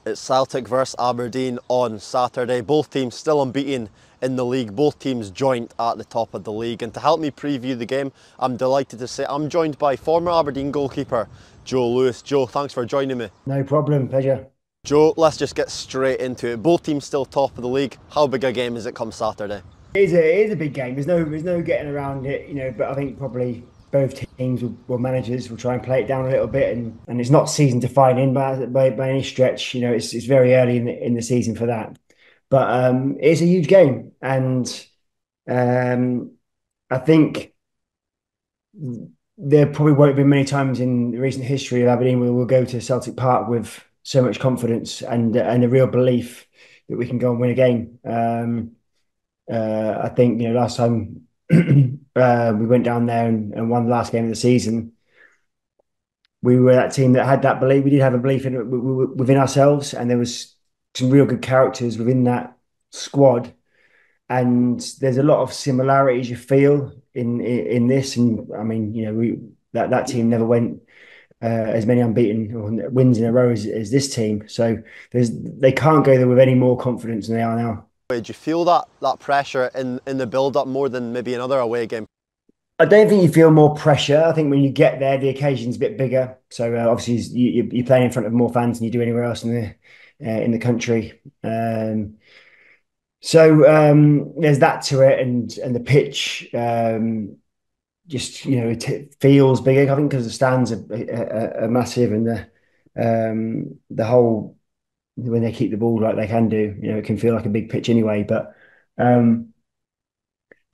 It's Celtic versus Aberdeen on Saturday. Both teams still unbeaten in the league, both teams joint at the top of the league. And to help me preview the game, I'm delighted to say I'm joined by former Aberdeen goalkeeper Joe Lewis. Joe, thanks for joining me. No problem, pleasure. Joe, let's just get straight into it. Both teams still top of the league. How big a game is it come Saturday? It is a big game. There's no getting around it, but I think probably both teams managers will try and play it down a little bit, and it's not season defining by any stretch. It's very early in the season for that, but it's a huge game, and um, I think there probably won't be many times in recent history of Aberdeen where we'll go to Celtic Park with so much confidence and a real belief that we can go and win a game. I think last time we went down there and won the last game of the season, we were that team that had that belief. We did have a belief in within ourselves, and there was some real good characters within that squad. And there's a lot of similarities you feel in this. And I mean, that team never went as many unbeaten or wins in a row as this team. So they can't go there with any more confidence than they are now. Did you feel that pressure in the build-up more than maybe another away game? I don't think you feel more pressure. I think when you get there, the occasion's a bit bigger. So obviously you're playing in front of more fans than you do anywhere else in the country. There's that to it, and the pitch just it feels bigger. I think because the stands are massive, and the whole, when they keep the ball like they can do, it can feel like a big pitch anyway. But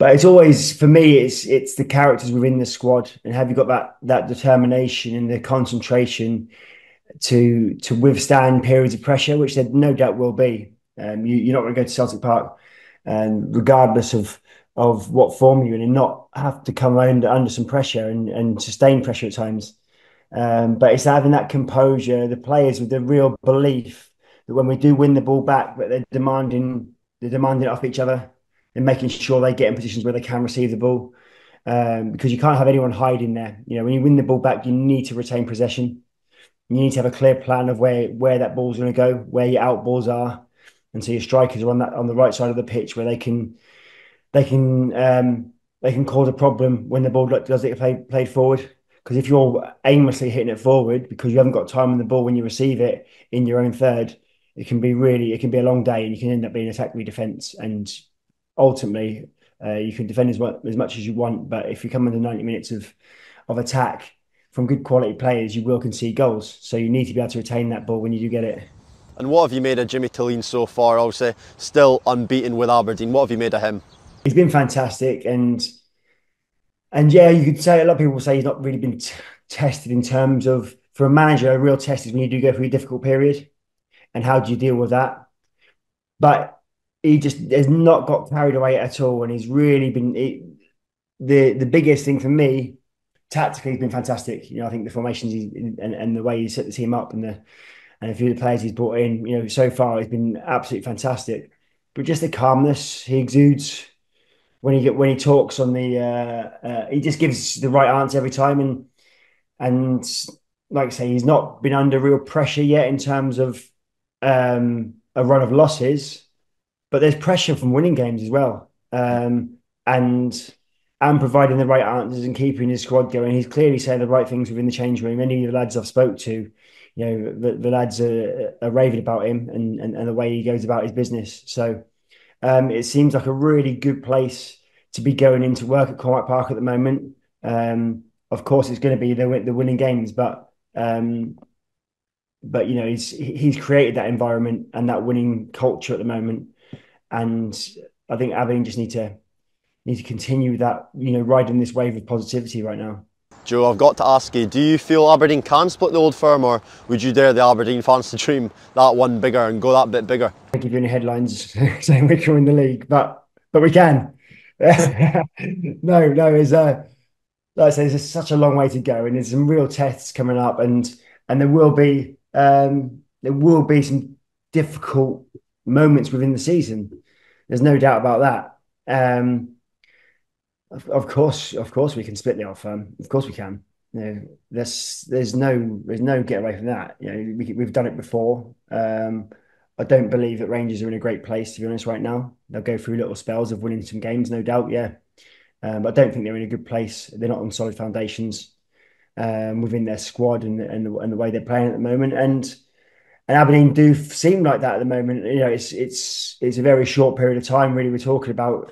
it's always, for me, it's the characters within the squad, and have you got that determination and the concentration to withstand periods of pressure, which there no doubt will be. You're not going to go to Celtic Park, and regardless of what form you're in, and not have to come under some pressure and sustain pressure at times. But it's having that composure, the players with the real belief that when we do win the ball back, that they're demanding it off each other and making sure they get in positions where they can receive the ball. Because you can't have anyone hiding there. When you win the ball back, you need to retain possession. You need to have a clear plan of where that ball's going to go, where your out balls are, and so your strikers are on the right side of the pitch where they can cause a problem when the ball does get played forward. Because if you're aimlessly hitting it forward because you haven't got time on the ball when you receive it in your own third, it can be a long day, and you can end up being attack defence, and ultimately you can defend as much as you want, but if you come under 90 minutes of attack from good quality players, you will concede goals. So you need to be able to retain that ball when you do get it. And what have you made of Jimmy Thelin so far? Obviously still unbeaten with Aberdeen. What have you made of him? He's been fantastic, and yeah, you could say, a lot of people say he's not really been tested in terms of, for a manager, a real test is when you do go through a difficult period, and how do you deal with that? But he just has not got carried away at all, and he's really been the biggest thing for me. Tactically, he's been fantastic. I think the formations and the way he set the team up, and a few of the players he's brought in, so far, he's been absolutely fantastic. But just the calmness he exudes when he talks on he just gives the right answer every time, and like I say, he's not been under real pressure yet in terms of a run of losses, but there's pressure from winning games as well, and providing the right answers and keeping his squad going. He's clearly saying the right things within the change room. Any of the lads I've spoke to, the lads are raving about him and the way he goes about his business. So it seems like a really good place to be going into work at Cormack Park at the moment. Of course, it's going to be the winning games, but he's created that environment and that winning culture at the moment, and I think Aberdeen just need to continue that, riding this wave of positivity right now. Joe, I've got to ask you, do you feel Aberdeen can split the Old Firm, or would you dare the Aberdeen fans to dream that one bigger and go that bit bigger? I give you any headlines saying we can win the league, but we can. No, it's like I say, there's such a long way to go, and there's some real tests coming up, and there will be some difficult moments within the season. There's no doubt about that. Of course we can split the Old Firm. Of course we can. there's no get away from that. We've done it before. I don't believe that Rangers are in a great place, to be honest, right now. They'll go through little spells of winning some games, no doubt, yeah. But I don't think they're in a good place. They're not on solid foundations within their squad and the way they're playing at the moment. And Aberdeen do seem like that at the moment. It's a very short period of time, really. We're talking about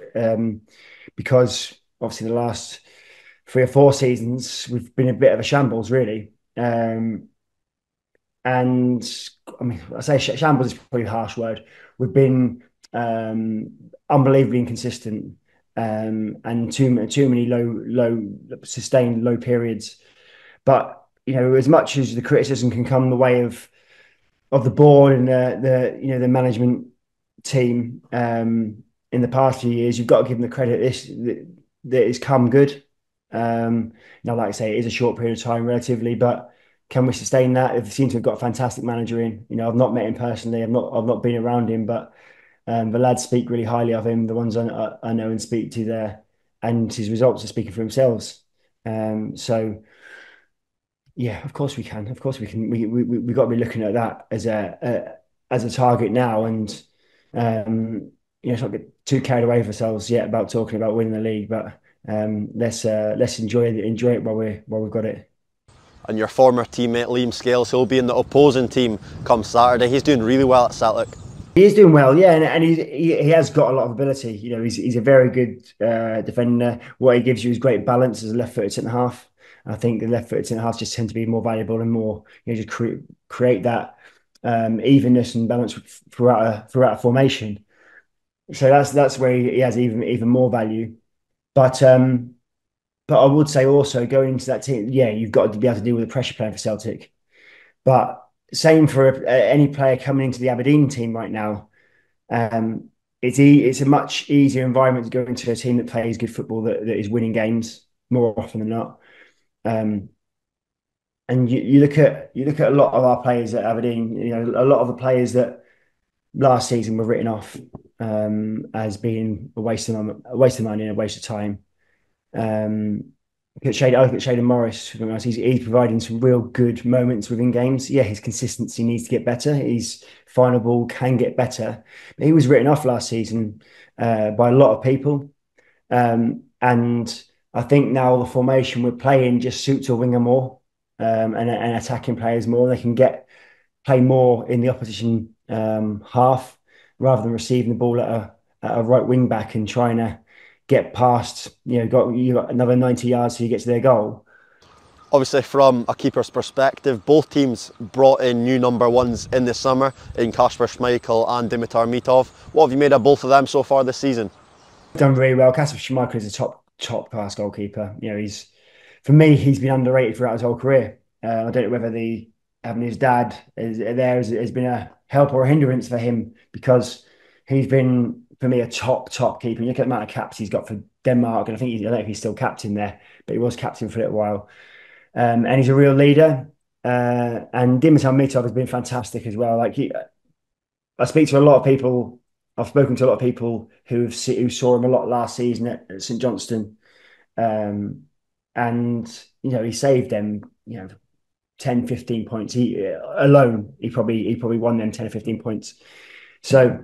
because obviously the last 3 or 4 seasons we've been a bit of a shambles, really. And I mean, I say shambles is probably a harsh word. We've been unbelievably inconsistent, and too many low sustained low periods. But as much as the criticism can come the way of the board and the management team in the past few years, you've got to give them the credit that it's come good. Now, like I say, it is a short period of time relatively, but can we sustain that? They seem to have got a fantastic manager in. I've not met him personally. I've not been around him, but the lads speak really highly of him. The ones I know and speak to there, and his results are speaking for themselves. So yeah, of course we can. Of course we can. We've got to be looking at that as a target now, and let's not get too carried away with ourselves yet about talking about winning the league. But let's enjoy it while we've got it. And your former teammate Liam Scales, who'll be in the opposing team come Saturday, he's doing really well at Celtic. He is doing well, yeah, and he has got a lot of ability. He's a very good defender. What he gives you is great balance as a left-footed centre half. I think the left-footed centre halves just tend to be more valuable and more, just create that evenness and balance throughout a formation. So that's where he has even more value. But I would say also going into that team, yeah, you've got to be able to deal with the pressure playing for Celtic. But same for any player coming into the Aberdeen team right now. It's a much easier environment to go into a team that plays good football, that is winning games more often than not. And you look at a lot of our players at Aberdeen. A lot of the players that last season were written off as being a waste of money and a waste of time. I look at Shayden Morris. He's providing some real good moments within games. Yeah, his consistency needs to get better. His final ball can get better. But he was written off last season by a lot of people. And I think now the formation we're playing just suits a winger more and attacking players more. They can play more in the opposition half rather than receiving the ball at a right wing back and trying to get past, you got another 90 yards till you get to their goal. Obviously, from a keeper's perspective, both teams brought in new number ones in the summer in Kasper Schmeichel and Dimitar Mitov. What have you made of both of them so far this season? Done really well. Kasper Schmeichel is a top class goalkeeper. For me, he's been underrated throughout his whole career. I don't know whether having his dad has been a help or a hindrance for him, because he's been, for me, a top keeper. You look at the amount of caps he's got for Denmark, and I don't know if he's still captain there, but he was captain for a little while. And he's a real leader. And Dimitar Mitov has been fantastic as well. I speak to a lot of people. I've spoken to a lot of people who saw him a lot last season at St Johnstone, and he saved them 10, 15 points. He probably won them 10 or 15 points. So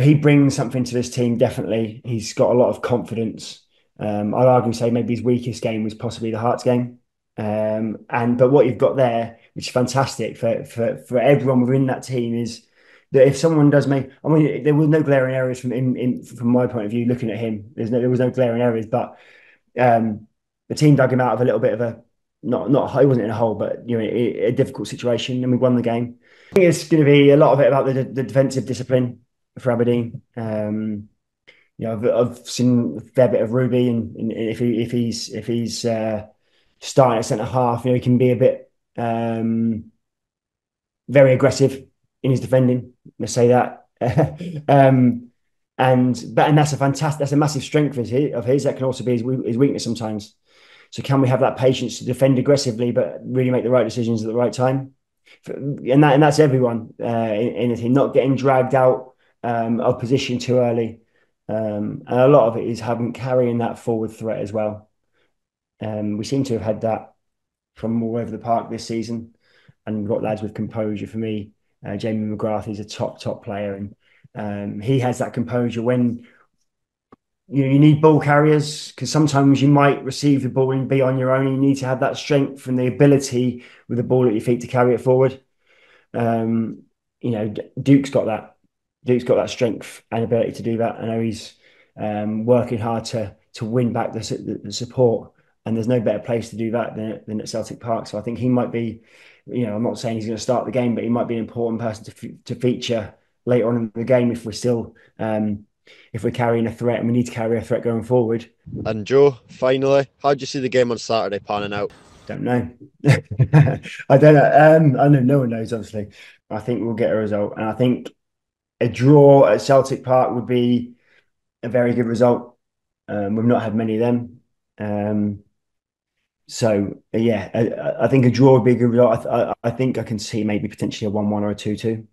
he brings something to this team. Definitely, he's got a lot of confidence. I'd argue say maybe his weakest game was possibly the Hearts game. But what you've got there, which is fantastic for everyone within that team, is that if someone does there was no glaring errors from my point of view looking at him. There was no glaring errors, but the team dug him out of a little bit of a not he wasn't in a hole, but a difficult situation, and we won the game. I think it's going to be a lot of it about the defensive discipline for Aberdeen. I've seen a fair bit of Ruby, and if he's starting at centre half, he can be a bit very aggressive in his defending. Let's say that. And that's a massive strength of his. That can also be his weakness sometimes. So can we have that patience to defend aggressively, but really make the right decisions at the right time? And that's everyone in the team, not getting dragged out of position too early. And a lot of it is carrying that forward threat as well. We seem to have had that from all over the park this season, and we've got lads with composure. For me, Jamie McGrath is a top player, and he has that composure when you need ball carriers, because sometimes you might receive the ball and be on your own. And you need to have that strength and the ability with the ball at your feet to carry it forward. Um, Duke's got that. Duke's got that strength and ability to do that. I know he's working hard to win back the support, and there's no better place to do that than at Celtic Park. So I think he might be, I'm not saying he's going to start the game, but he might be an important person to feature later on in the game if we're still if we're carrying a threat, and we need to carry a threat going forward. And Joe, finally, how do you see the game on Saturday panning out? Don't know. I don't know. I know no one knows, obviously. I think we'll get a result. And I think a draw at Celtic Park would be a very good result. We've not had many of them. Yeah, I think a draw would be a good result. I think I can see maybe potentially a 1-1 or a 2-2.